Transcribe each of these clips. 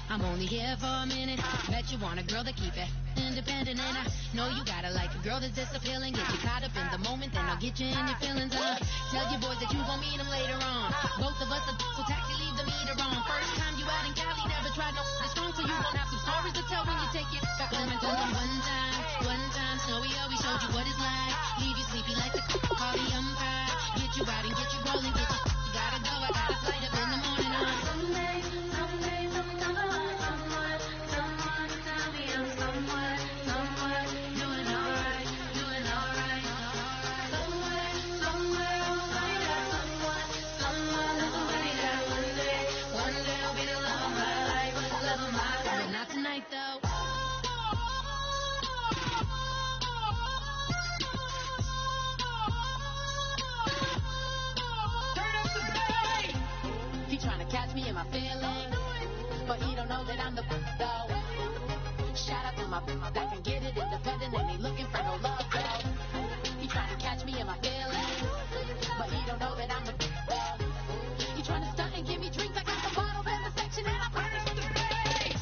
I'm only here for a minute. Bet you want a girl to keep it independent, and I know you gotta like a girl that's disappealing. Get you caught up in the moment, then I'll get you in your feelings. Tell your boys that you gon' meet them later on. Both of us are so taxi, leave the meter on. First time you out in Cali, never tried no strong, so you gon' have some stories to tell when you take it. Come and tell them one time, Snowy always showed you what it's like. Leave you sleepy like the call the umpire. Get you out and get you rolling, get you gotta go. I got a flight up in the morning on someday, someone tell me I'm somewhere, doing alright. Somewhere I'll find out someone that'll make that one day I'll be the love of my life, but not tonight though. Trying to catch me in my feelings, but he don't know that I'm the though. Shout out to my that can get it independent and ain't looking for no love though. He trying to catch me in my feelings, but he don't know that I'm the though. He trying to stunt and give me drinks. I got the bottles in the section and I'm burning the bass.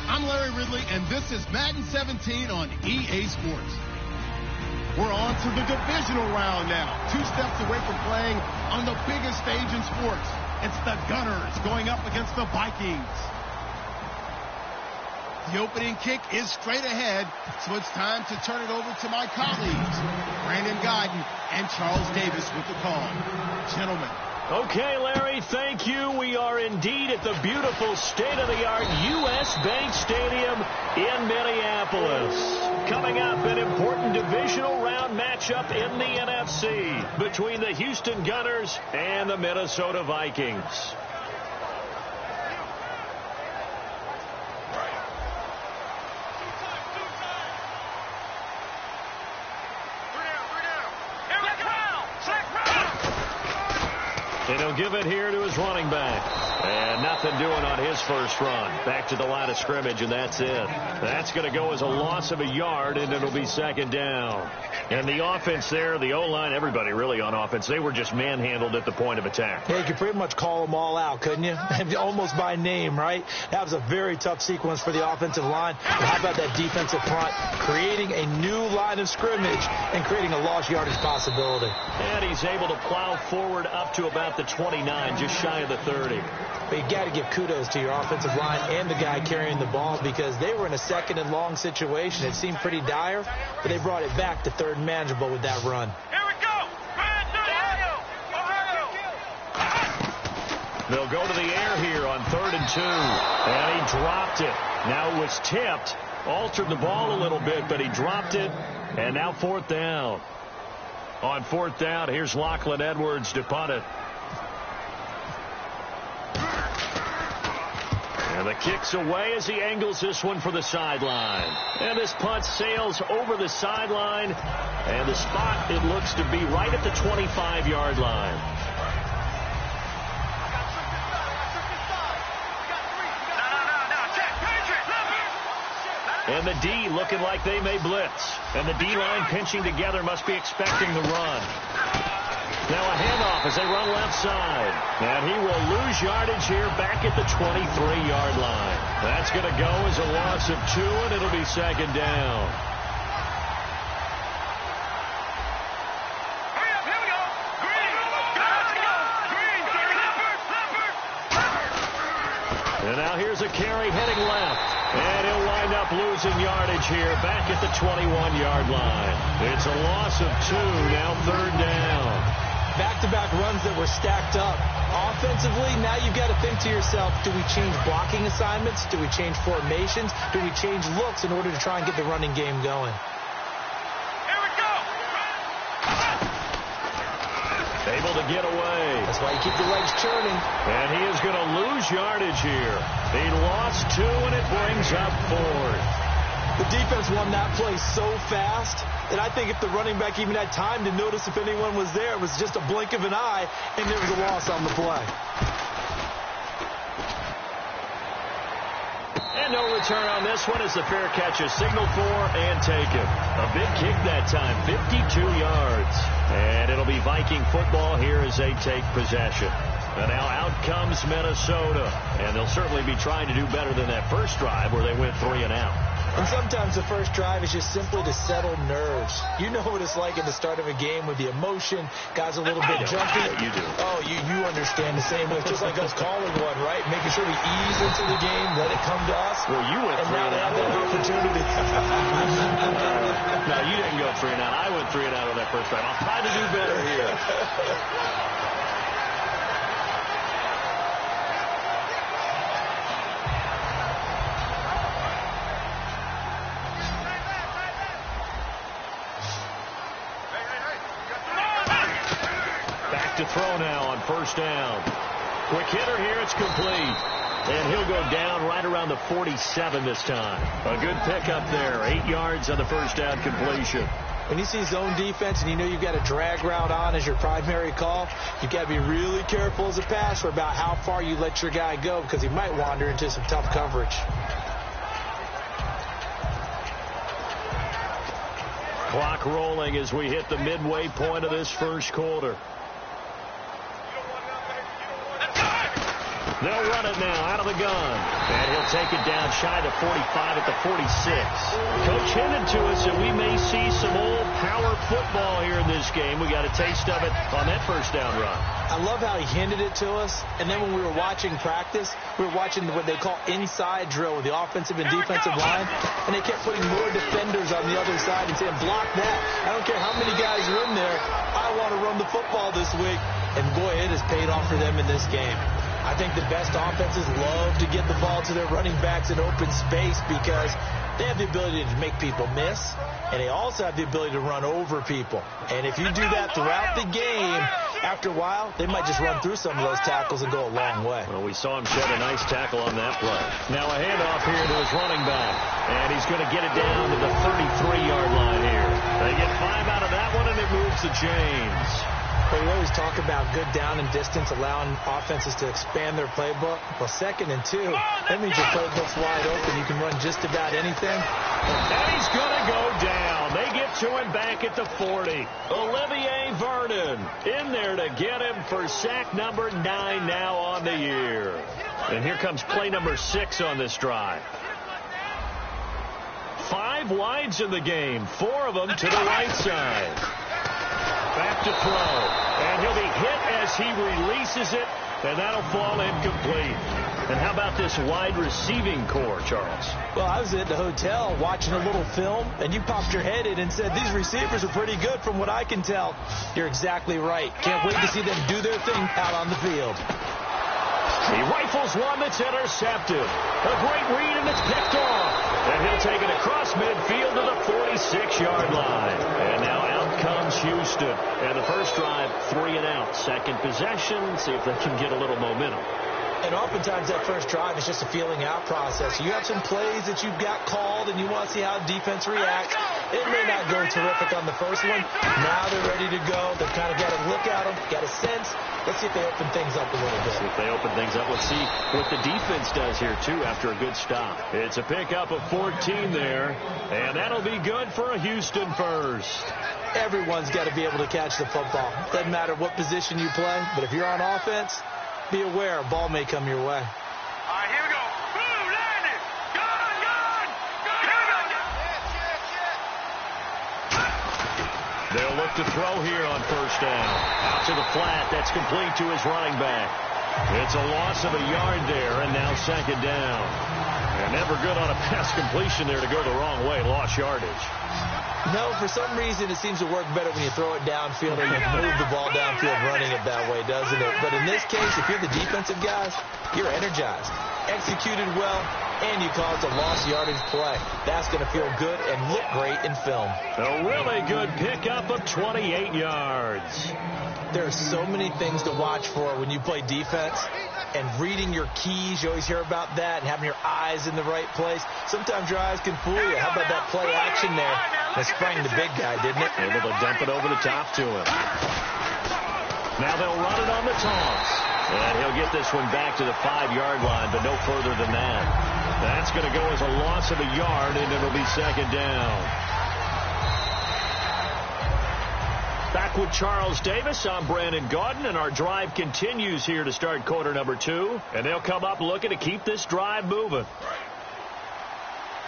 I'm Larry Ridley, and this is Madden 17 on EA Sports. We're on to the divisional round now, 2 steps away from playing on the biggest stage in sports. It's the Gunners going up against the Vikings. The opening kick is straight ahead, so it's time to turn it over to my colleagues, Brandon Guyton and Charles Davis with the call. Gentlemen. Okay, Larry, thank you. We are indeed at the beautiful state-of-the-art U.S. Bank Stadium in Minneapolis. Coming up, an important divisional round matchup in the NFC between the Houston Gunners and the Minnesota Vikings. And he'll give it here to his running back. And nothing doing on his first run. Back to the line of scrimmage, and that's it. That's going to go as a loss of a yard, and it'll be second down. And the offense there, the O-line, everybody really on offense, they were just manhandled at the point of attack. Yeah, you could pretty much call them all out, couldn't you? Almost by name, right? That was a very tough sequence for the offensive line. But how about that defensive front creating a new line of scrimmage and creating a lost yardage possibility? And he's able to plow forward up to about the 29, just shy of the 30. But you got to give kudos to your offensive line and the guy carrying the ball, because they were in a second and long situation. It seemed pretty dire, but they brought it back to third and manageable with that run. Here we They'll go to the air here on 3rd and 2. And he dropped it. Now it was tipped. Altered the ball a little bit, but he dropped it. And now 4th down. On 4th down, here's Lachlan Edwards to punt it. And the kick's away as he angles this one for the sideline. And this punt sails over the sideline. And the spot, it looks to be right at the 25-yard line. And the D looking like they may blitz. And the D-line pinching together, must be expecting the run. Now a handoff as they run left side. And he will lose yardage here back at the 23-yard line. That's going to go as a loss of 2, and it'll be 2nd down. And now here's a carry heading left. And he'll wind up losing yardage here back at the 21-yard line. It's a loss of 2, now 3rd down. Back-to-back runs that were stacked up. Offensively, now you've got to think to yourself, do we change blocking assignments? Do we change formations? Do we change looks in order to try and get the running game going? Here we go! Able to get away. That's why you keep the legs churning. And he is going to lose yardage here. He lost 2, and it brings up 4th. The defense won that play so fast that I think if the running back even had time to notice if anyone was there, it was just a blink of an eye, and there was a loss on the play. And no return on this one as the fair catch is signaled for and taken. A big kick that time, 52 yards. And it'll be Viking football here as they take possession. And now out comes Minnesota. And they'll certainly be trying to do better than that first drive where they went 3 and out. And sometimes the first drive is just simply to settle nerves. You know what it's like at the start of a game with the emotion. Guys a little bit jumpy. You do. Oh, you understand the same way. It's just like us calling one, right? Making sure we ease into the game, let it come to us. Well, you went 3 and out. That opportunity. No, you didn't go 3 and out. I went 3 and out on that first drive. I'll try to do better here. To throw now on 1st down. Quick hitter here, it's complete. And he'll go down right around the 47 this time. A good pickup there. 8 yards on the 1st down completion. When you see zone defense and you know you've got a drag route on as your primary call, you've got to be really careful as a passer about how far you let your guy go because he might wander into some tough coverage. Clock rolling as we hit the midway point of this first quarter. They'll run it now out of the gun. And he'll take it down shy of the 45 at the 46. Coach hinted to us that we may see some old power football here in this game. We got a taste of it on that first down run. I love how he hinted it to us. And then when we were watching practice, we were watching what they call inside drill with the offensive and defensive line. And they kept putting more defenders on the other side and saying, block that. I don't care how many guys are in there. I want to run the football this week. And boy, it has paid off for them in this game. I think the best offenses love to get the ball to their running backs in open space because they have the ability to make people miss, and they also have the ability to run over people. And if you do that throughout the game, after a while, they might just run through some of those tackles and go a long way. Well, we saw him shed a nice tackle on that play. Now a handoff here to his running back, and he's going to get it down to the 33-yard line here. They get 5 out of that one, and it moves the chains. Well, we always talk about good down and distance, allowing offenses to expand their playbook. Well, 2nd and 2, that means your playbook's wide open. You can run just about anything. And he's going to go down. They get to him back at the 40. Olivier Vernon in there to get him for sack number 9 now on the year. And here comes play number 6 on this drive. 5 wides in the game, 4 of them to the right side. Back to throw, and he'll be hit as he releases it, and that'll fall incomplete. And how about this wide receiving core, Charles? Well, I was at the hotel watching a little film, and you popped your head in and said, these receivers are pretty good from what I can tell. You're exactly right. Can't wait to see them do their thing out on the field. He rifles one that's intercepted. A great read, and it's picked off. And he'll take it across midfield to the 46-yard line. And now out comes Houston. And the first drive, 3 and out. Second possession, see if they can get a little momentum. And oftentimes that first drive is just a feeling out process. You have some plays that you've got called and you want to see how defense reacts. It may not go terrific on the first one. Now they're ready to go. They've kind of got to look at them, got a sense. Let's see if they open things up a little bit. See if they open things up. Let's see what the defense does here, too, after a good stop. It's a pickup of 14 there, and that'll be good for a Houston first. Everyone's got to be able to catch the football. Doesn't matter what position you play, but if you're on offense, be aware a ball may come your way. All right, here we go. Boom, landed. Gone. Here we go. They'll look to throw here on first down. Out to the flat. That's complete to his running back. It's a loss of a yard there, and now second down. And never good on a pass completion there to go the wrong way. Lost yardage. No, for some reason it seems to work better when you throw it downfield or you move the ball downfield running it that way, doesn't it? But in this case, if you're the defensive guys, you're energized, executed well, and you caused a lost yardage play. That's going to feel good and look great in film. A really good pickup of 28 yards. There are so many things to watch for when you play defense. And reading your keys, you always hear about that, and having your eyes in the right place. Sometimes your eyes can fool you. How about that play action there? That sprang the big guy, didn't it? Able to dump it over the top to him. Now they'll run it on the toss. And he'll get this one back to the 5-yard line, but no further than that. That's going to go as a loss of a yard, and it'll be second down. Back with Charles Davis, I'm Brandon Gaudin, and our drive continues here to start quarter number 2. And they'll come up looking to keep this drive moving.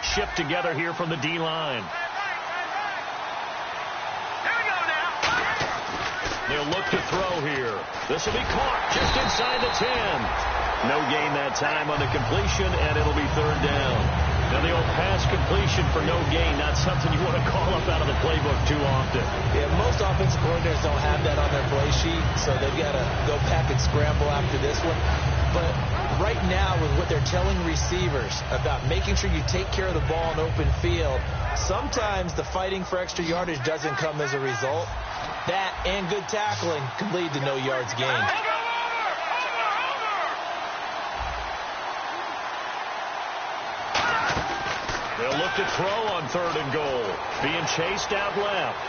Shipped together here from the D-line. They'll look to throw here. This will be caught just inside the 10. No gain that time on the completion, and it'll be third down. Now, the old pass completion for no gain, not something you want to call up out of the playbook too often. Yeah, most offensive coordinators don't have that on their play sheet, so they've got to go back and scramble after this one. But right now, with what they're telling receivers about making sure you take care of the ball in open field, sometimes the fighting for extra yardage doesn't come as a result. That and good tackling can lead to no yards gained. They'll look to throw on third and goal. Being chased out left.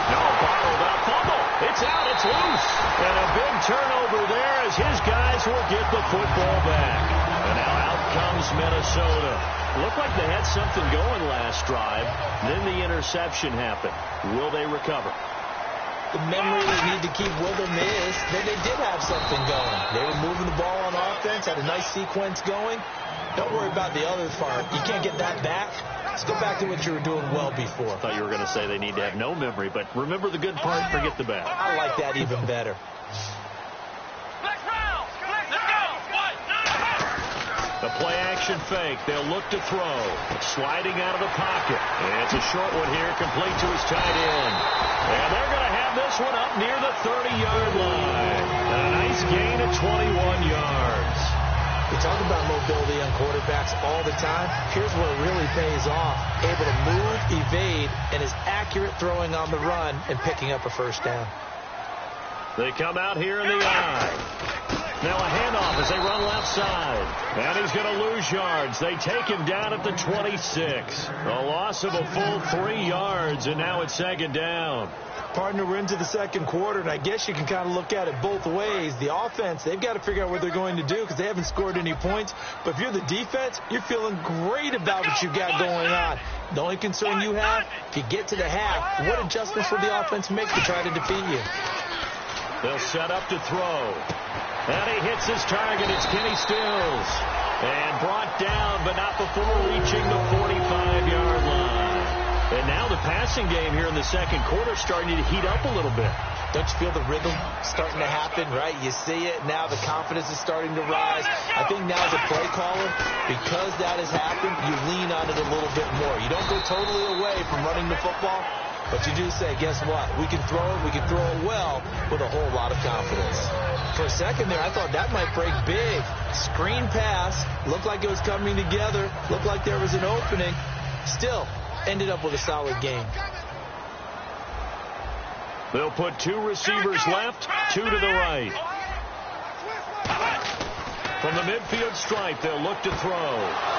No, borrowed up, fumble. It's out, it's loose. And a big turnover there as his guys will get the football back. And now out comes Minnesota. Looked like they had something going last drive. Then the interception happened. Will they recover? The memory they need to keep with them is that they did have something going. They were moving the ball on offense, had a nice sequence going. Don't worry about the other part. You can't get that back. Let's go back to what you were doing well before. I thought you were going to say they need to have no memory, but remember the good part, forget the bad. I like that even better. The play-action fake. They'll look to throw. Sliding out of the pocket. And it's a short one here, complete to his tight end. And they're going to have this one up near the 30-yard line. A nice gain of 21 yards. We talk about mobility on quarterbacks all the time. Here's where it really pays off. Able to move, evade, and is accurate throwing on the run and picking up a first down. They come out here in the eye. Now a handoff as they run left side. And he's going to lose yards. They take him down at the 26. A loss of a full 3 yards, and now it's second down. Partner, we're into the second quarter, and I guess you can kind of look at it both ways. The offense, they've got to figure out what they're going to do because they haven't scored any points. But if you're the defense, you're feeling great about what you've got going on. The only concern you have, if you get to the half, what adjustments will the offense make to try to defeat you? They'll set up to throw. And he hits his target. It's Kenny Stills. And brought down, but not before reaching the 45-yard line. And now the passing game here in the second quarter starting to heat up a little bit. Don't you feel the rhythm starting to happen, right? You see it. Now the confidence is starting to rise. I think now as a play caller, because that has happened, you lean on it a little bit more. You don't go totally away from running the football, But you do say, guess what? We can throw it. We can throw it well with a whole lot of confidence. For a second there, I thought that might break big. Screen pass. Looked like it was coming together. Looked like there was an opening. Still ended up with a solid game. They'll put 2 receivers left, 2 to the right. From the midfield stripe, they'll look to throw.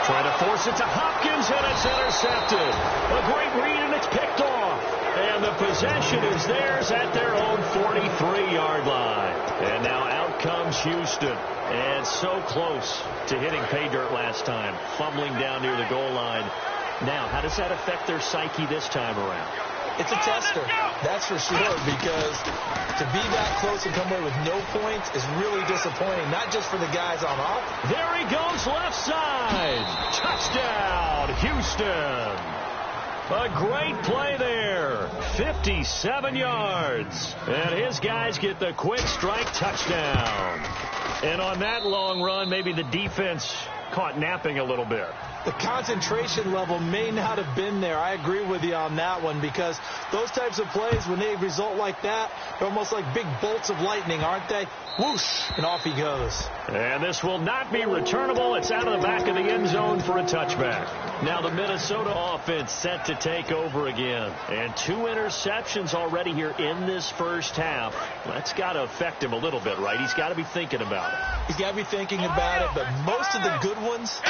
Trying to force it to Hopkins, and it's intercepted. A great read, and it's picked off. And the possession is theirs at their own 43-yard line. And now out comes Houston. And so close to hitting pay dirt last time, fumbling down near the goal line. Now, how does that affect their psyche this time around? It's a tester, that's for sure, because to be that close and come away with no points is really disappointing, not just for the guys on off. There he goes, left side. Touchdown, Houston. A great play there. 57 yards. And his guys get the quick strike touchdown. And on that long run, maybe the defense caught napping a little bit. The concentration level may not have been there. I agree with you on that one, because those types of plays, when they result like that, they're almost like big bolts of lightning, aren't they? Whoosh, and off he goes. And this will not be returnable. It's out of the back of the end zone for a touchback. Now the Minnesota offense set to take over again. And 2 interceptions already here in this first half. That's got to affect him a little bit, right? He's got to be thinking about it. He's got to be thinking about it, but most of the good ones,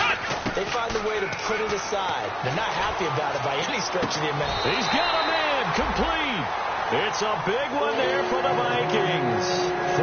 they find a way to put it aside. They're not happy about it by any stretch of the imagination. He's got a man complete. It's a big one there for the Vikings.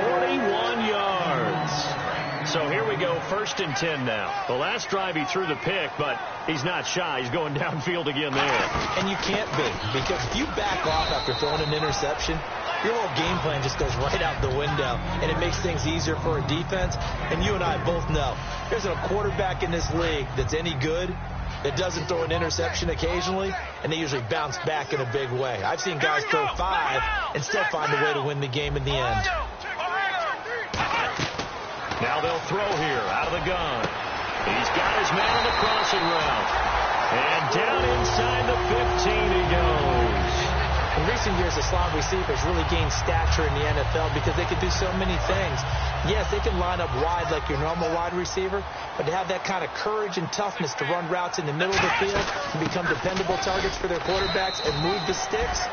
41 yards. So here we go, 1st and 10 now. The last drive he threw the pick, but he's not shy. He's going downfield again there. And you can't be, because if you back off after throwing an interception, your whole game plan just goes right out the window, and it makes things easier for a defense. And you and I both know there's a quarterback in this league that's any good that doesn't throw an interception occasionally, and they usually bounce back in a big way. I've seen guys throw 5 and still find a way to win the game in the end. Now they'll throw here out of the gun. He's got his man on the crossing route. And down inside the 15 he goes. In recent years, the slot receivers really gained stature in the NFL because they could do so many things. Yes, they can line up wide like your normal wide receiver, but to have that kind of courage and toughness to run routes in the middle of the field and become dependable targets for their quarterbacks and move the sticks,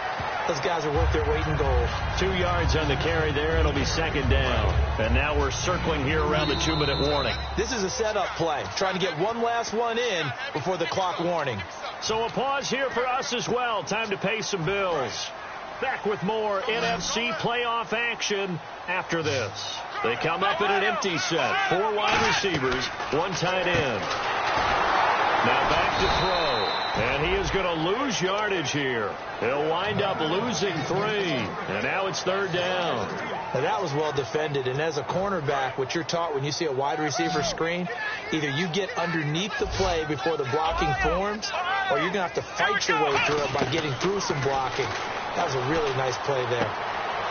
those guys are worth their weight in gold. 2 yards on the carry there. It'll be 2nd down. And now we're circling here around the 2-minute warning. This is a setup play, trying to get one last one in before the clock warning. So a pause here for us as well. Time to pay some bills. Back with more NFC playoff action after this. They come up in an empty set. 4 wide receivers, 1 tight end. Now back to throw. And he is going to lose yardage here. He'll wind up losing 3. And now it's 3rd down. Now that was well defended. And as a cornerback, what you're taught when you see a wide receiver screen, either you get underneath the play before the blocking forms, or you're going to have to fight your way through it by getting through some blocking. That was a really nice play there.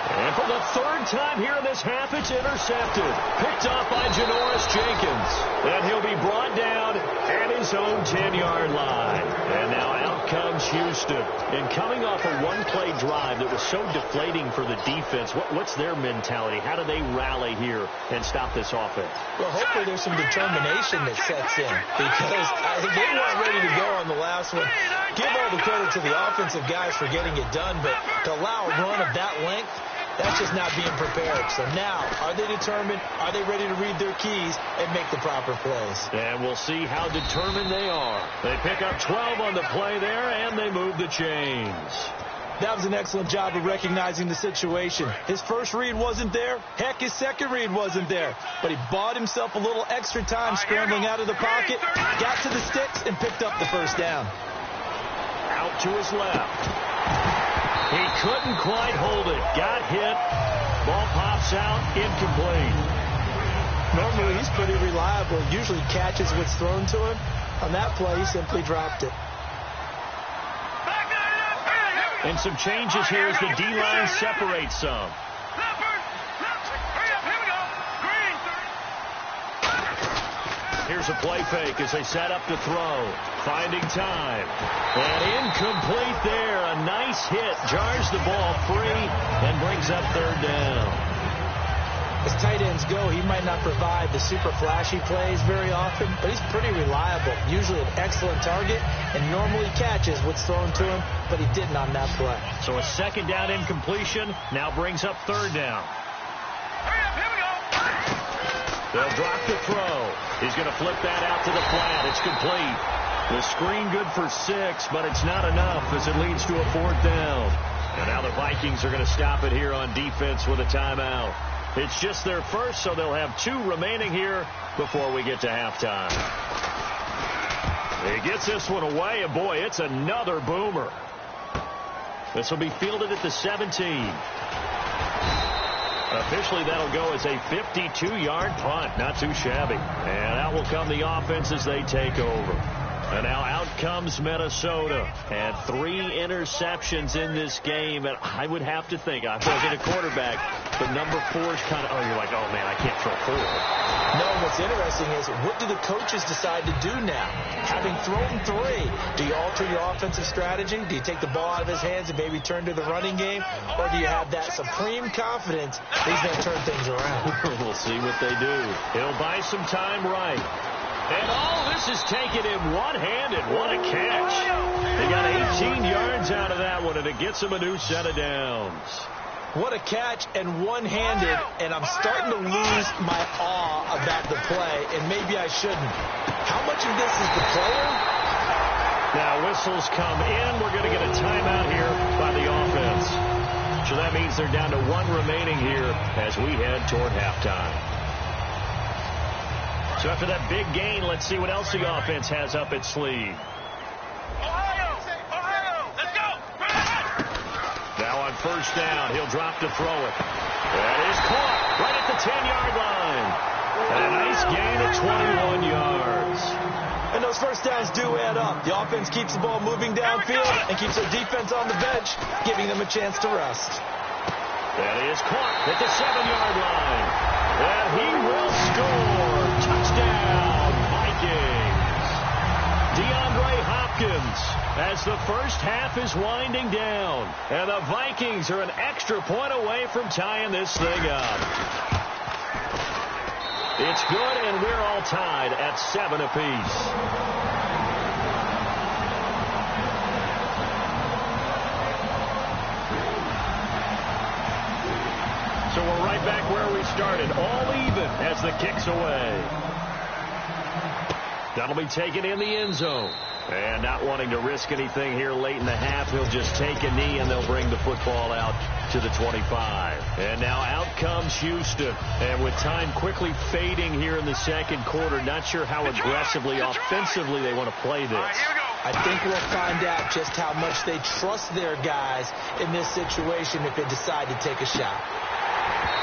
And for the 3rd time here in this half, it's intercepted. Picked off by Janoris Jenkins. And he'll be brought down at his own 10-yard line. And now out comes Houston. And coming off a 1-play drive that was so deflating for the defense, what's their mentality? How do they rally here and stop this offense? Well, hopefully there's some determination that sets in, because I think they weren't ready to go on the last one. Give all the credit to the offensive guys for getting it done, but to allow a run of that length, that's just not being prepared. So now, are they determined? Are they ready to read their keys and make the proper plays? And we'll see how determined they are. They pick up 12 on the play there, and they move the chains. That was an excellent job of recognizing the situation. His first read wasn't there. Heck, his second read wasn't there. But he bought himself a little extra time scrambling out of the pocket, got to the sticks, and picked up the 1st down. Out to his left. He couldn't quite hold it. Got hit. Ball pops out. Incomplete. Normally, he's pretty reliable. Usually catches what's thrown to him. On that play, he simply dropped it. And some changes here as the D-line separates some. Here's a play fake as they set up to throw. Finding time. And incomplete there. A nice hit. Jars the ball free and brings up third down. As tight ends go, he might not provide the super flashy plays very often, but he's pretty reliable. Usually an excellent target and normally catches what's thrown to him, but he didn't on that play. So a second down incompletion now brings up third down. Here we go. They'll drop the throw. He's going to flip that out to the flat. It's complete. The screen good for 6, but it's not enough as it leads to a fourth down. And now the Vikings are going to stop it here on defense with a timeout. It's just their first, so they'll have 2 remaining here before we get to halftime. He gets this one away, and boy, it's another boomer. This will be fielded at the 17. Officially, that'll go as a 52-yard punt. Not too shabby. And out will come the offense as they take over. And now out comes Minnesota. And 3 interceptions in this game. And I would have to think, I wasn't a quarterback, but number 4 is kind of, you're like, oh, man, I can't throw 4. No, what's interesting is, what do the coaches decide to do now? Having thrown 3, do you alter your offensive strategy? Do you take the ball out of his hands and maybe turn to the running game? Or do you have that supreme confidence that he's going to turn things around? We'll see what they do. He'll buy some time right. And all this is taken in one-handed. What a catch. They got 18 yards out of that one, and it gets him a new set of downs. What a catch and one-handed, and I'm starting to lose my awe about the play, and maybe I shouldn't. How much of this is the player? Now whistles come in. We're going to get a timeout here by the offense. So that means they're down to 1 remaining here as we head toward halftime. So after that big gain, let's see what else the offense has up its sleeve. Ohio, let's go. Now on first down, he'll drop to throw it. That is caught right at the 10-yard line. And a nice gain at 21 yards. And those first downs do add up. The offense keeps the ball moving downfield and keeps their defense on the bench, giving them a chance to rest. That is caught at the 7-yard line. And he will score. Touchdown, Vikings. DeAndre Hopkins as the first half is winding down. And the Vikings are an extra point away from tying this thing up. It's good, and we're all tied at 7 apiece. So we're right back where we started, all even as the kick's away. That'll be taken in the end zone. And not wanting to risk anything here late in the half, he'll just take a knee and they'll bring the football out to the 25. And now out comes Houston. And with time quickly fading here in the second quarter, not sure how aggressively, offensively they want to play this. I think we'll find out just how much they trust their guys in this situation if they decide to take a shot.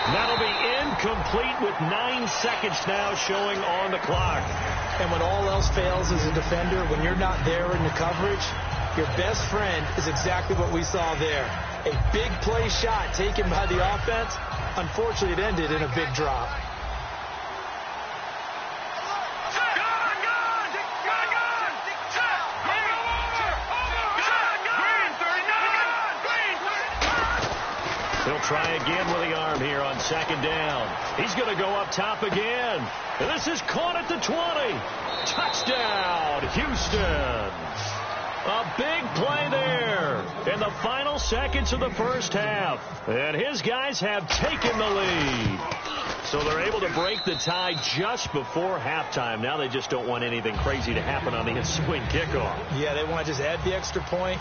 That'll be incomplete with 9 seconds now showing on the clock. And when all else fails as a defender, when you're not there in the coverage, your best friend is exactly what we saw there. A big play shot taken by the offense. Unfortunately, it ended in a big drop. He'll try again with the arm here on second down. He's going to go up top again. And this is caught at the 20. Touchdown, Houston. A big play there in the final seconds of the first half. And his guys have taken the lead. So they're able to break the tie just before halftime. Now they just don't want anything crazy to happen on the ensuing kickoff. Yeah, they want to just add the extra point,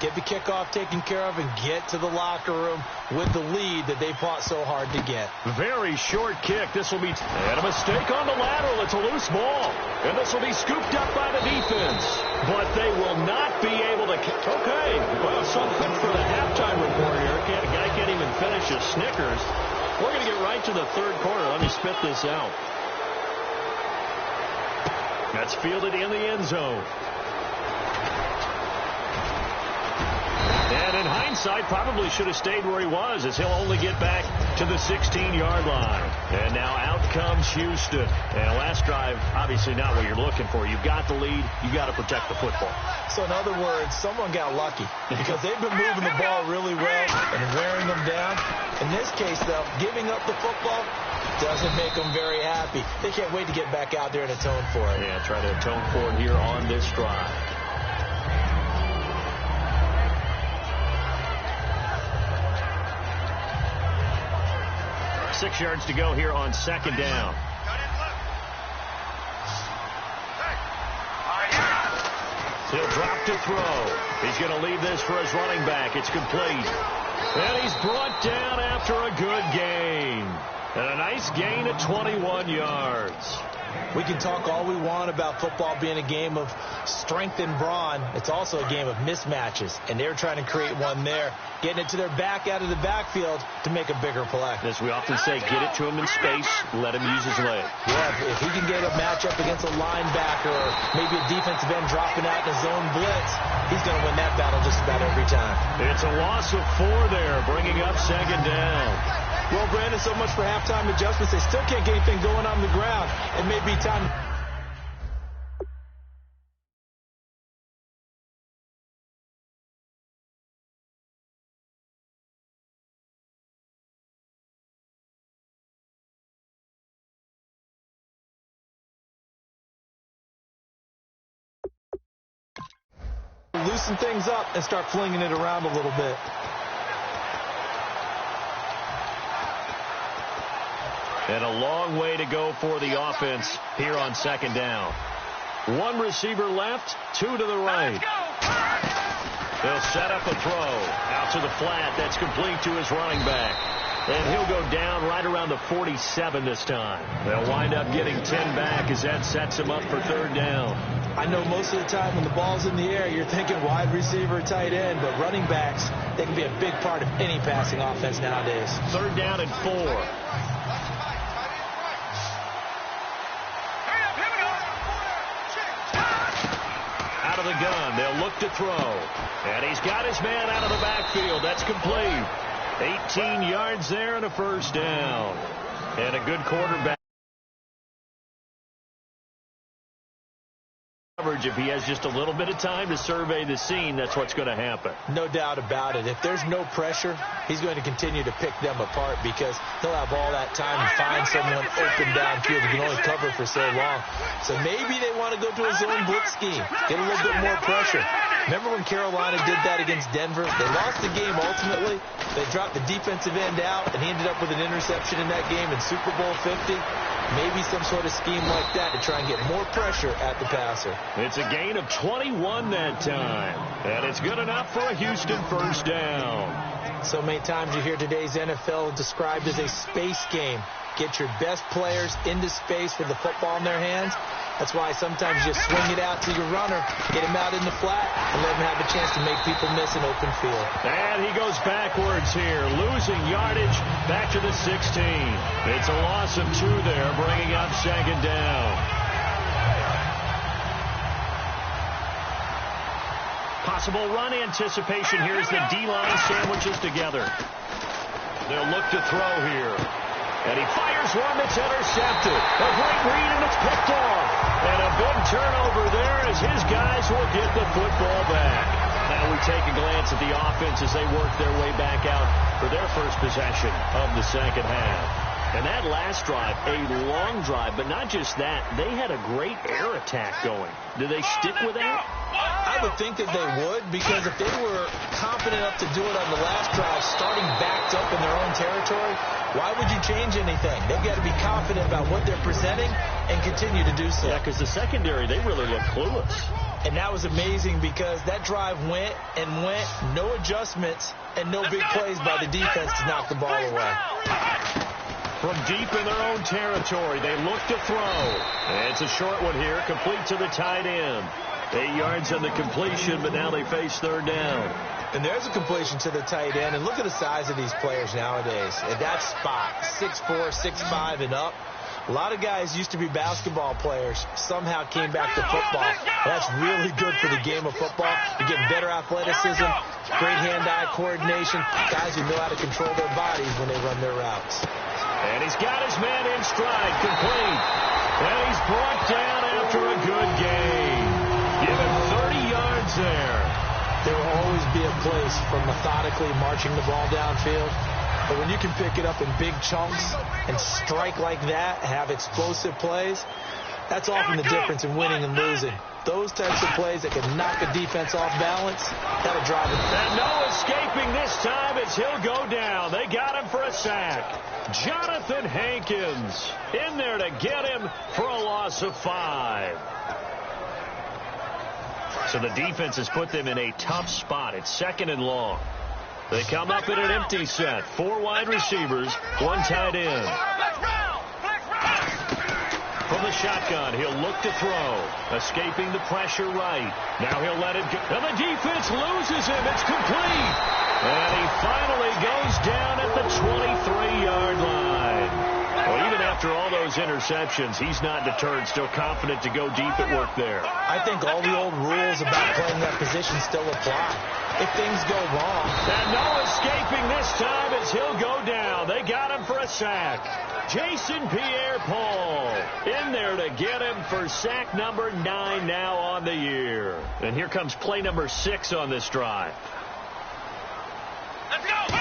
get the kickoff taken care of, and get to the locker room with the lead that they fought so hard to get. Very short kick. This will be and a mistake on the lateral. It's a loose ball. And this will be scooped up by the defense. But they will not be able to. Okay. Well, so good for the halftime report here. A guy can't even finish his Snickers. We're going to get right to the third quarter. Let me spit this out. That's fielded in the end zone. And in hindsight, probably should have stayed where he was, as he'll only get back to the 16-yard line. And now out comes Houston. And last drive, obviously not what you're looking for. You've got the lead. You've got to protect the football. So in other words, someone got lucky because they've been moving the ball really well and wearing them down. In this case, though, giving up the football doesn't make them very happy. They can't wait to get back out there and atone for it. Yeah, try to atone for it here on this drive. 6 yards to go here on second down. He'll drop to throw. He's going to leave this for his running back. It's complete. And he's brought down after a good gain. And a nice gain of 21 yards. We can talk all we want about football being a game of strength and brawn. It's also a game of mismatches, and they're trying to create one there, getting it to their back out of the backfield to make a bigger play. As we often say, get it to him in space, let him use his leg. Yeah, if he can get a matchup against a linebacker or maybe a defensive end dropping out in a zone blitz, he's going to win that battle just about every time. It's a loss of 4 there, bringing up second down. Well, Brandon, so much for halftime adjustments. They still can't get anything going on the ground. It may be time. Loosen things up and start flinging it around a little bit. And a long way to go for the offense here on second down. 1 receiver left, 2 to the right. They'll set up a throw out to the flat. That's complete to his running back. And he'll go down right around the 47 this time. They'll wind up getting 10 back as that sets him up for third down. I know most of the time when the ball's in the air, you're thinking wide receiver, tight end, but running backs, they can be a big part of any passing offense nowadays. Third down and 4. Out of the gun, they'll look to throw. And he's got his man out of the backfield. That's complete. 18 yards there and a first down. And a good quarterback. If he has just a little bit of time to survey the scene, that's what's going to happen. No doubt about it. If there's no pressure, he's going to continue to pick them apart because he'll have all that time to find someone open downfield. He can only cover for so long. So maybe they want to go to a zone blitz scheme, get a little bit more pressure. Remember when Carolina did that against Denver? They lost the game ultimately. They dropped the defensive end out, and he ended up with an interception in that game in Super Bowl 50. Maybe some sort of scheme like that to try and get more pressure at the passer. It's a gain of 21 that time. And it's good enough for a Houston first down. So many times you hear today's NFL described as a space game. Get your best players into space with the football in their hands. That's why sometimes you just swing it out to your runner, get him out in the flat, and let him have a chance to make people miss an open field. And he goes backwards here, losing yardage back to the 16. It's a loss of 2 there, bringing up second down. Possible run anticipation here as the D-line sandwiches together. They'll look to throw here. And he fires one that's intercepted. A great read, and it's picked off. And a big turnover there as his guys will get the football back. Now we take a glance at the offense as they work their way back out for their first possession of the second half. And that last drive, a long drive, but not just that. They had a great air attack going. Do they stick with that? I would think that they would, because if they were confident enough to do it on the last drive, starting backed up in their own territory, why would you change anything? They've got to be confident about what they're presenting and continue to do so. Yeah, because the secondary, they really look clueless. And that was amazing because that drive went and went, no adjustments, and no big plays by the defense to knock the ball away. From deep in their own territory, they look to throw. And it's a short one here, complete to the tight end. 8 yards on the completion, but now they face third down. And there's a completion to the tight end. And look at the size of these players nowadays. At that spot, 6'4", 6'5", and up. A lot of guys used to be basketball players, somehow came back to football. That's really good for the game of football. You get better athleticism, great hand-eye coordination, guys who know how to control their bodies when they run their routes. And he's got his man in stride, complete. And he's brought down after a good gain. Give him 30 yards there. There will always be a place for methodically marching the ball downfield. But when you can pick it up in big chunks and strike like that, have explosive plays, that's often the difference in winning and losing. Those types of plays that can knock a defense off balance, that'll drive it. And no escaping this time as he'll go down. They got him for a sack. Jonathan Hankins in there to get him for a loss of 5. So the defense has put them in a tough spot. It's 2nd and long. They come up in an empty set. 4 wide receivers, 1 tight end. From the shotgun, he'll look to throw. Escaping the pressure right. Now he'll let it go. And the defense loses him. It's complete. And he finally goes down at the 23-yard line. Well, even after all those interceptions, he's not deterred, still confident to go deep at work there. I think all the old rules about playing that position still apply. If things go wrong. And no escaping this time as he'll go down. They got him for a sack. Jason Pierre-Paul in there to get him for sack number 9 now on the year. And here comes play number 6 on this drive. Let's go!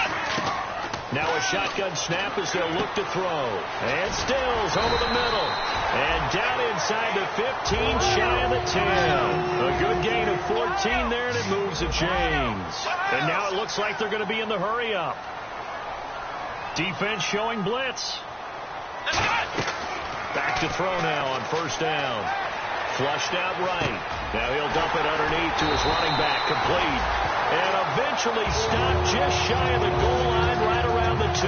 Now a shotgun snap as they'll look to throw. And Stills over the middle. And down inside the 15, shy of the 10. A good gain of 14 there, and it moves the chains. And now it looks like they're going to be in the hurry-up. Defense showing blitz. Back to throw now on 1st down. Flushed out right. Now he'll dump it underneath to his running back, complete. And eventually stopped just shy of the goal line right around the 2.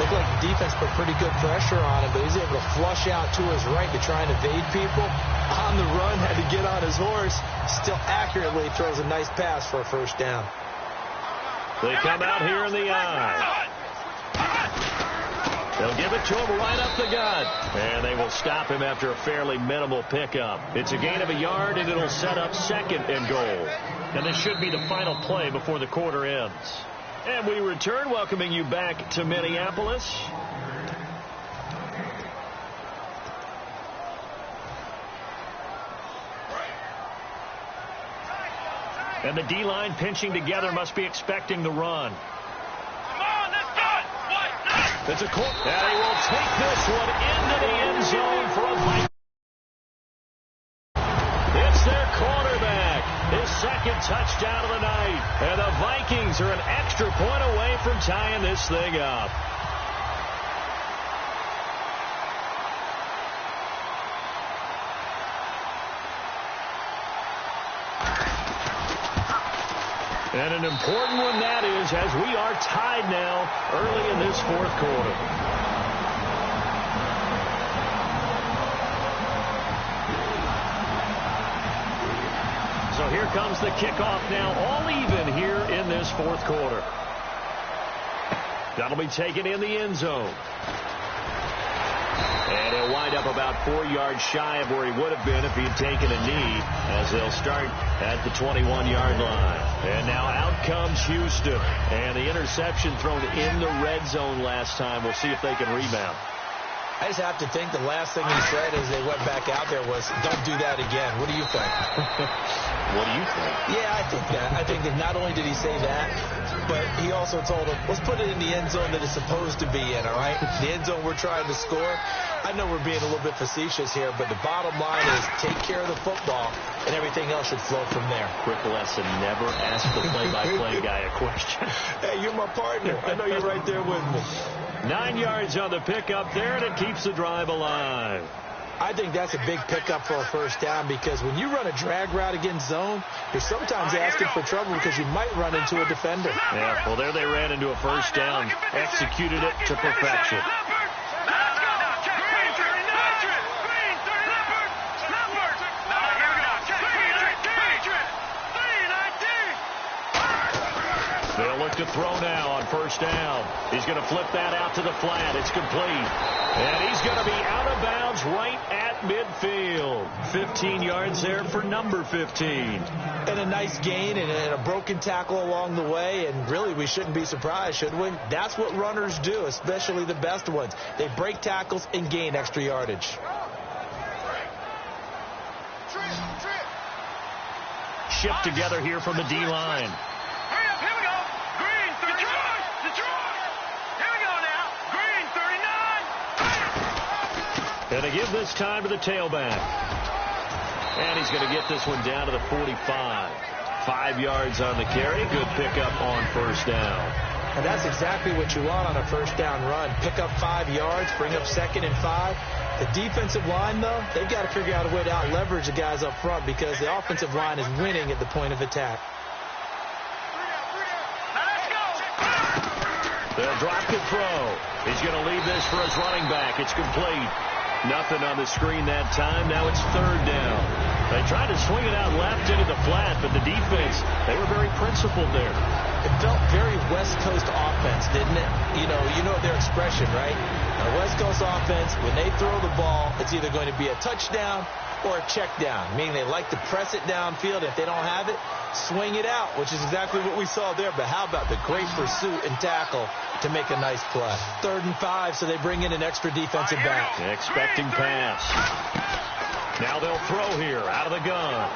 Looked like the defense put pretty good pressure on him, but he's able to flush out to his right to try and evade people. On the run, had to get on his horse. Still accurately throws a nice pass for a 1st down. They come out here in the eye. They'll give it to him right up the gut. And they will stop him after a fairly minimal pickup. It's a gain of a yard, and it'll set up 2nd and goal. And this should be the final play before the quarter ends. And we return, welcoming you back to Minneapolis. And the D-line pinching together, must be expecting the run. It's a corner. And he will take this one into the end zone for a Viking. It's their quarterback. His 2nd touchdown of the night. And the Vikings are an extra point away from tying this thing up. And an important one that is, as we are tied now early in this 4th quarter. So here comes the kickoff now, all even here in this 4th quarter. That'll be taken in the end zone. And he'll wind up about 4 yards shy of where he would have been if he had taken a knee, as they'll start at the 21-yard line. And now out comes Houston. And the interception thrown in the red zone last time. We'll see if they can rebound. I just have to think the last thing he said as they went back out there was, don't do that again. What do you think? What do you think? Yeah, I think that. I think that not only did he say that, but he also told him, let's put it in the end zone that it's supposed to be in, all right? The end zone we're trying to score. I know we're being a little bit facetious here, but the bottom line is take care of the football, and everything else should flow from there. Quick lesson, never ask the play-by-play guy a question. Hey, you're my partner. I know you're right there with me. 9 yards on the pickup there, and it keeps the drive alive. I think that's a big pickup for a 1st down, because when you run a drag route against zone, you're sometimes asking for trouble because you might run into a defender. Yeah, well, there they ran into a 1st down, executed it to perfection. They'll look to throw now on first down. He's going to flip that out to the flat. It's complete. And he's going to be out of bounds right at midfield. 15 yards there for number 15. And a nice gain and a broken tackle along the way. And really, we shouldn't be surprised, should we? That's what runners do, especially the best ones. They break tackles and gain extra yardage. Shipped together here from the D-line. Hurry up, here we go. Green, Detroit. Here we go now. Green, 39. And they give this time to the tailback. And he's going to get this one down to the 45. 5 yards on the carry. Good pickup on first down. And that's exactly what you want on a first down run. Pick up 5 yards, bring up 2nd and 5. The defensive line, though, they've got to figure out a way to out-leverage the guys up front because the offensive line is winning at the point of attack. They'll drop the throw. He's going to leave this for his running back. It's complete. Nothing on the screen that time. Now it's 3rd down. They tried to swing it out left into the flat, but the defense, they were very principled there. It felt very West Coast offense, didn't it? You know their expression, right? A West Coast offense, when they throw the ball, it's either going to be a touchdown or a check down, meaning they like to press it downfield. If they don't have it, swing it out, which is exactly what we saw there. But how about the great pursuit and tackle to make a nice play? 3rd and 5, so they bring in an extra defensive back. Expecting pass. Now they'll throw here out of the gun.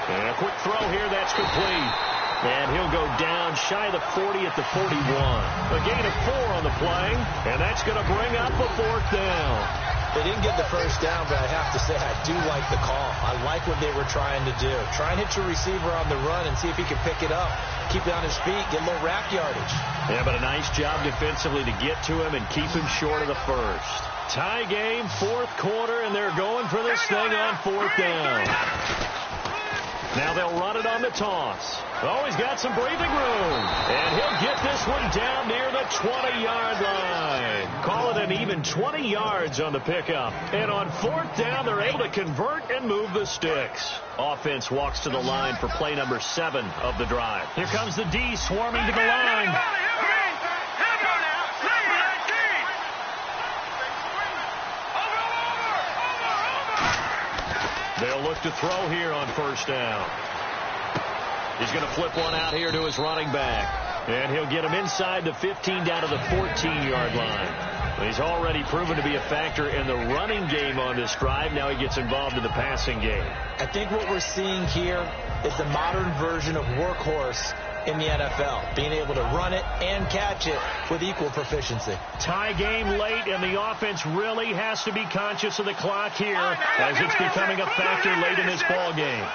And a quick throw here, that's complete. And he'll go down shy of the 40 at the 41. A gain of 4 on the play, and that's going to bring up a 4th down. They didn't get the first down, but I have to say I do like the call. I like what they were trying to do. Try and hit your receiver on the run and see if he can pick it up. Keep it on his feet, get a little rack yardage. Yeah, but a nice job defensively to get to him and keep him short of the first. Tie game, 4th quarter, and they're going for this thing on 4th down. Now they'll run it on the toss. Oh, he's got some breathing room. And he'll get this one down near the 20-yard line. Call it an even 20 yards on the pickup. And on 4th down, they're able to convert and move the sticks. Offense walks to the line for play number 7 of the drive. Here comes the D swarming to the line. They'll look to throw here on first down. He's going to flip one out here to his running back. And he'll get him inside the 15 down to the 14-yard line. He's already proven to be a factor in the running game on this drive. Now he gets involved in the passing game. I think what we're seeing here is the modern version of workhorse in the NFL, being able to run it and catch it with equal proficiency. Tie game late, and the offense really has to be conscious of the clock here as it's becoming a factor late in this ball game.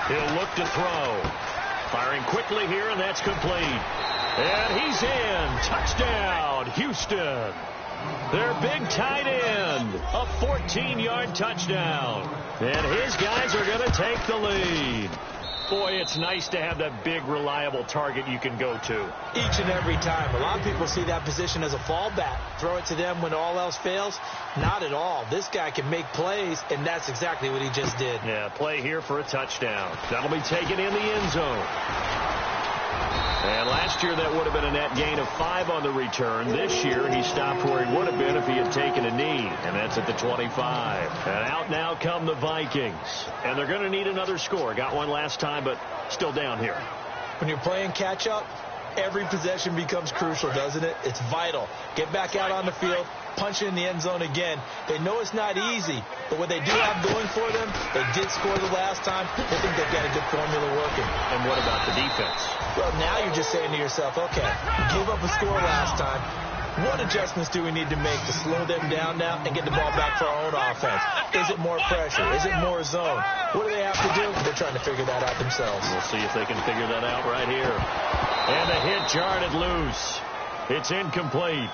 He'll look to throw. Firing quickly here, and that's complete. And he's in. Touchdown, Houston. Their big tight end, a 14-yard touchdown. And his guys are going to take the lead. Boy, it's nice to have that big, reliable target you can go to. Each and every time. A lot of people see that position as a fallback. Throw it to them when all else fails. Not at all. This guy can make plays, and that's exactly what he just did. Yeah, play here for a touchdown. That'll be taken in the end zone. And last year, that would have been a net gain of 5 on the return. This year, he stopped where he would have been if he had taken a knee, and that's at the 25. And out now come the Vikings. And they're going to need another score. Got one last time, but still down here. When you're playing catch-up, every possession becomes crucial, doesn't it? It's vital. Get back out on the field, punch it in the end zone again. They know it's not easy, but what they do have going for them, they did score the last time. They think they've got a good formula working. And what about the defense? Well, now you're just saying to yourself, okay, gave up a score last time. What adjustments do we need to make to slow them down now and get the ball back for our own offense? Is it more pressure? Is it more zone? What do they have to do? They're trying to figure that out themselves. We'll see if they can figure that out right here. And the hit jarred it loose. It's incomplete.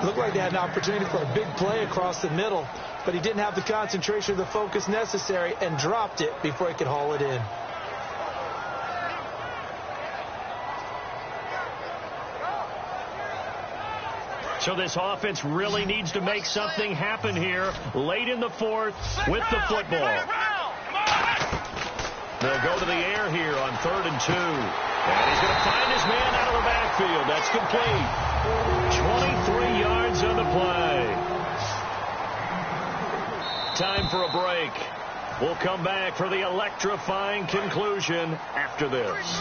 Looked like they had an opportunity for a big play across the middle, but he didn't have the concentration or the focus necessary and dropped it before he could haul it in. So this offense really needs to make something happen here late in the fourth with the football. They'll go to the air here on 3rd and 2. And he's going to find his man out of the backfield. That's complete. 23 yards on the play. Time for a break. We'll come back for the electrifying conclusion after this.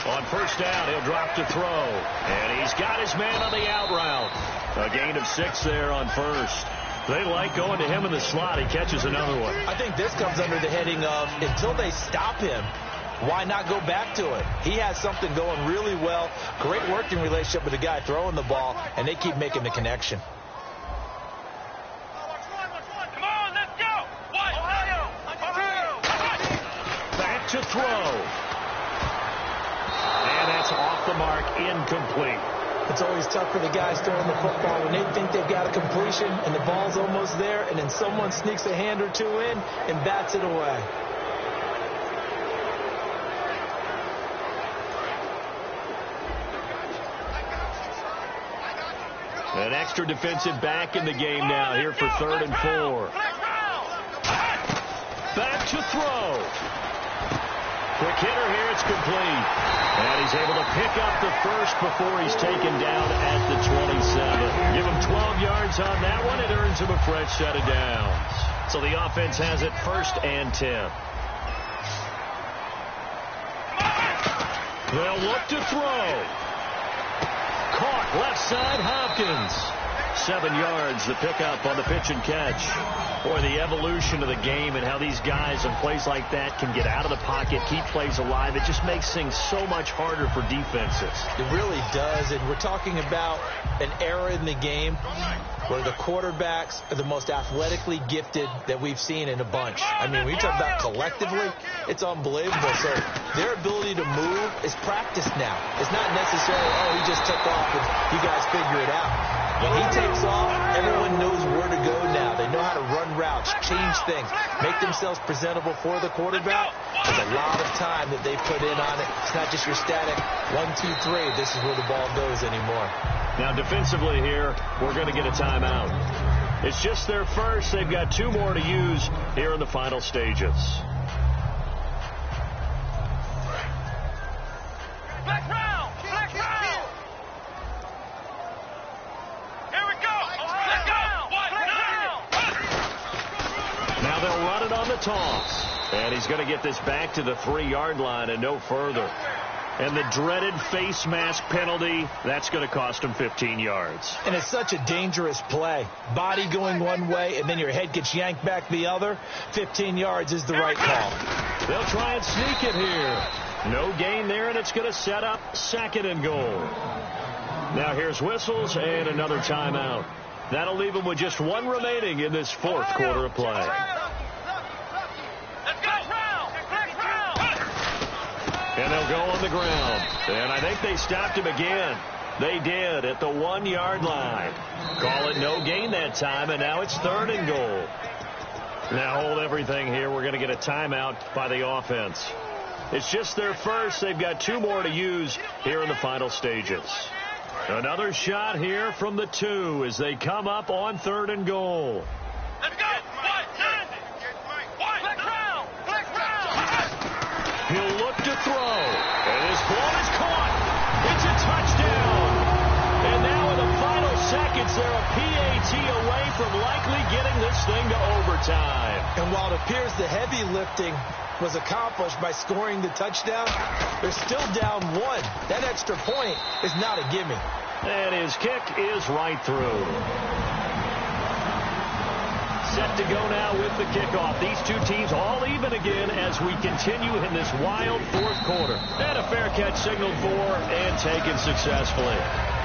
On first down, he'll drop to throw. And he's got his man on the out route. A gain of 6 there on first. They like going to him in the slot. He catches another one. I think this comes under the heading of until they stop him, why not go back to it? He has something going really well. Great working relationship with the guy throwing the ball, and they keep making the connection. Come on, let's go. Ohio. Back to throw. And that's off the mark, incomplete. It's always tough for the guys throwing the football when they think they've got a completion and the ball's almost there, and then someone sneaks a hand or two in and bats it away. An extra defensive back in the game now here for 3rd and 4. Back to throw. Quick hitter here, it's complete. And he's able to pick up the first before he's taken down at the 27. Give him 12 yards on that one. It earns him a fresh set of downs. So the offense has it 1st and 10. They'll look to throw. Caught left side, Hopkins. 7 yards, the pickup on the pitch and catch. Boy, the evolution of the game and how these guys in plays like that can get out of the pocket, keep plays alive. It just makes things so much harder for defenses. It really does, and we're talking about an era in the game where the quarterbacks are the most athletically gifted that we've seen in a bunch. I mean, when you talk about collectively, it's unbelievable. So their ability to move is practiced now. It's not necessarily, oh, he just took off and you guys figure it out. When he takes off, everyone knows where to go now. They know how to run routes, change things, make themselves presentable for the quarterback. There's a lot of time that they put in on it. It's not just your static 1, 2, 3. This is where the ball goes anymore. Now defensively here, we're going to get a timeout. It's just their first. They've got 2 more to use here in the final stages. Black round. Here we go. Let's go. Now they'll run it on the toss. And he's going to get this back to the 3-yard line and no further. And the dreaded face mask penalty, that's going to cost him 15 yards. And it's such a dangerous play. Body going one way, and then your head gets yanked back the other. 15 yards is the right call. They'll try and sneak it here. No gain there, and it's going to set up 2nd and goal. Now here's whistles and another timeout. That'll leave them with just 1 remaining in this 4th quarter of play. And they'll go on the ground. And I think they stopped him again. They did at the 1-yard line. Call it no gain that time, and now it's 3rd and goal. Now hold everything here. We're going to get a timeout by the offense. It's just their first. They've got 2 more to use here in the final stages. Another shot here from the 2 as they come up on 3rd and goal. Let's go. He'll look to throw. And his ball is caught. It's a touchdown. And now in the final seconds, they're a PAT away from likely getting this thing to overtime. And while it appears the heavy lifting was accomplished by scoring the touchdown, they're still down 1. That extra point is not a gimme. And his kick is right through. Set to go now with the kickoff. These 2 teams all even again as we continue in this wild 4th quarter. And a fair catch signaled for and taken successfully.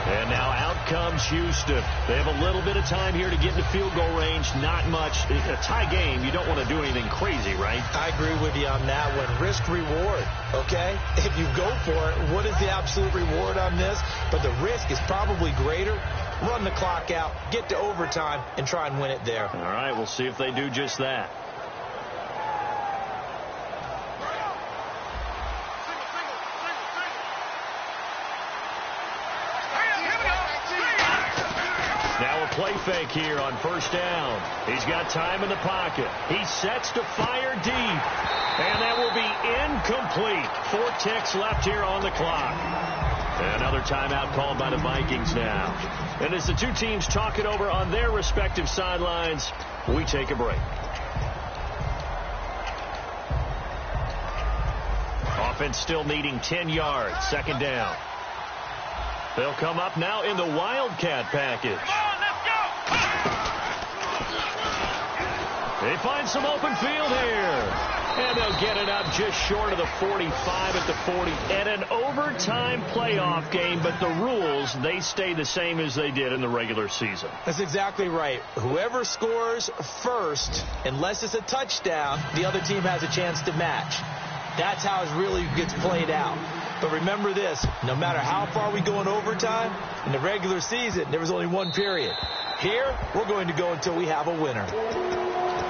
And now out comes Houston. They have a little bit of time here to get into field goal range. Not much. A tie game, you don't want to do anything crazy, right? I agree with you on that one. Risk reward, okay? If you go for it, what is the absolute reward on this? But the risk is probably greater. Run the clock out, get to overtime, and try and win it there. All right, we'll see if they do just that. play fake here on first down. He's got time in the pocket. He sets to fire deep. And that will be incomplete. 4 ticks left here on the clock. Another timeout called by the Vikings now. And as the two teams talk it over on their respective sidelines, we take a break. Offense still needing 10 yards. Second down. They'll come up now in the Wildcat package. They find some open field here. And they'll get it up just short of the 45 at the 40. And an overtime playoff game, but the rules, they stay the same as they did in the regular season. That's exactly right. Whoever scores first, unless it's a touchdown, the other team has a chance to match. That's how it really gets played out. But remember this, no matter how far we go in overtime, in the regular season, there was only one period. Here, we're going to go until we have a winner.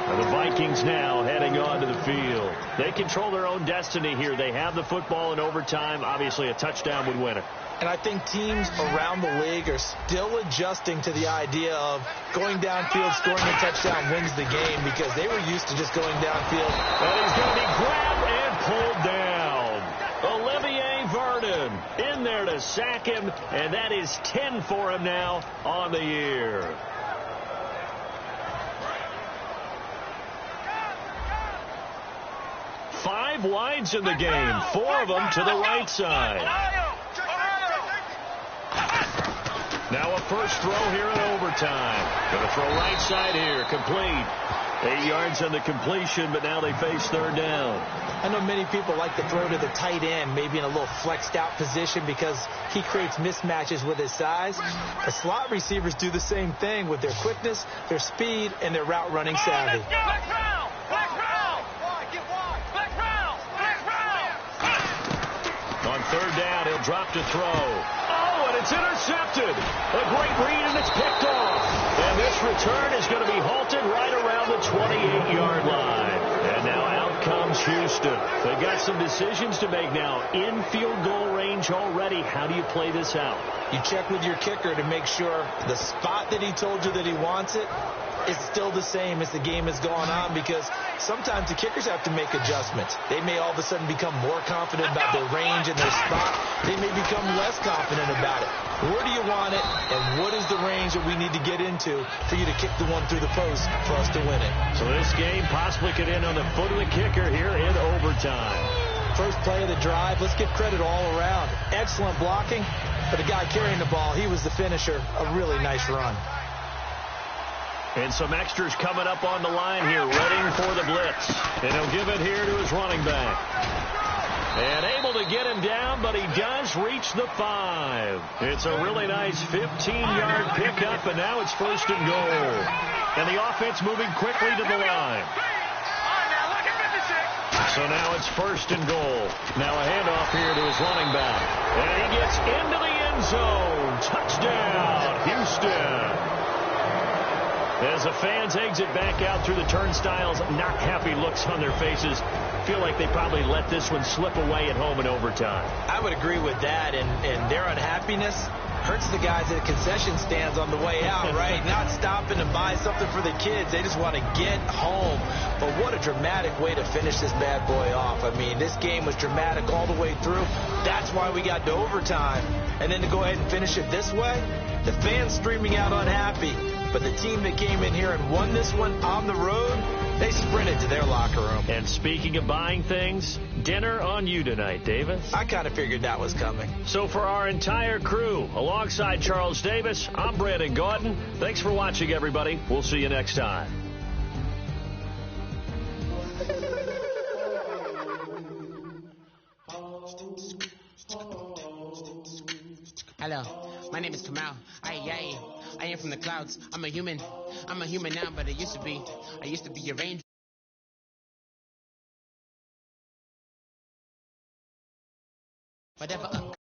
The Vikings now heading onto the field. They control their own destiny here. They have the football in overtime. Obviously, a touchdown would win it. And I think teams around the league are still adjusting to the idea of going downfield, scoring a touchdown wins the game, because they were used to just going downfield. And he's going to be grabbed and pulled down. Olivier Vernon in there to sack him, and that is 10 for him now on the year. Five wides in the game, 4 of them to the right side. Now a first throw here in overtime. Going to throw right side here, complete. 8 yards on the completion, but now they face third down. I know many people like to throw to the tight end, maybe in a little flexed out position because he creates mismatches with his size. The slot receivers do the same thing with their quickness, their speed, and their route running savvy. On third down, he'll drop to throw. Oh, and it's intercepted. A great read, and it's picked off. And this return is going to be halted right around the 28-yard line. And now out comes Houston. They got some decisions to make now. In field goal range already. How do you play this out? You check with your kicker to make sure the spot that he told you that he wants it is still the same as the game has gone on, because sometimes the kickers have to make adjustments. They may all of a sudden become more confident about their range and their spot. They may become less confident about it. Where do you want it, and what is the range that we need to get into for you to kick the one through the post for us to win it? So this game possibly could end on the foot of the kicker here in overtime. First play of the drive, let's give credit all around. Excellent blocking, but the guy carrying the ball, he was the finisher. A really nice run. And some extras coming up on the line here, ready for the blitz. And he'll give it here to his running back. And able to get him down, but he does reach the 5. It's a really nice 15-yard pickup, and now it's first and goal. And the offense moving quickly to the line. So now it's first and goal. Now a handoff here to his running back. And he gets into the end zone. Touchdown, Houston. As the fans exit back out through the turnstiles, not happy looks on their faces. Feel like they probably let this one slip away at home in overtime. I would agree with that, and their unhappiness hurts the guys at the concession stands on the way out, right? Not stopping to buy something for the kids. They just want to get home. But what a dramatic way to finish this bad boy off. I mean, this game was dramatic all the way through. That's why we got to overtime. And then to go ahead and finish it this way, the fans streaming out unhappy. But the team that came in here and won this one on the road, they sprinted to their locker room. And speaking of buying things, dinner on you tonight, Davis. I kind of figured that was coming. So for our entire crew, alongside Charles Davis, I'm Brandon Gaudin. Thanks for watching, everybody. We'll see you next time. Hello, my name is Kamal. I am from the clouds. I'm a human now, but I used to be your ranger. Whatever.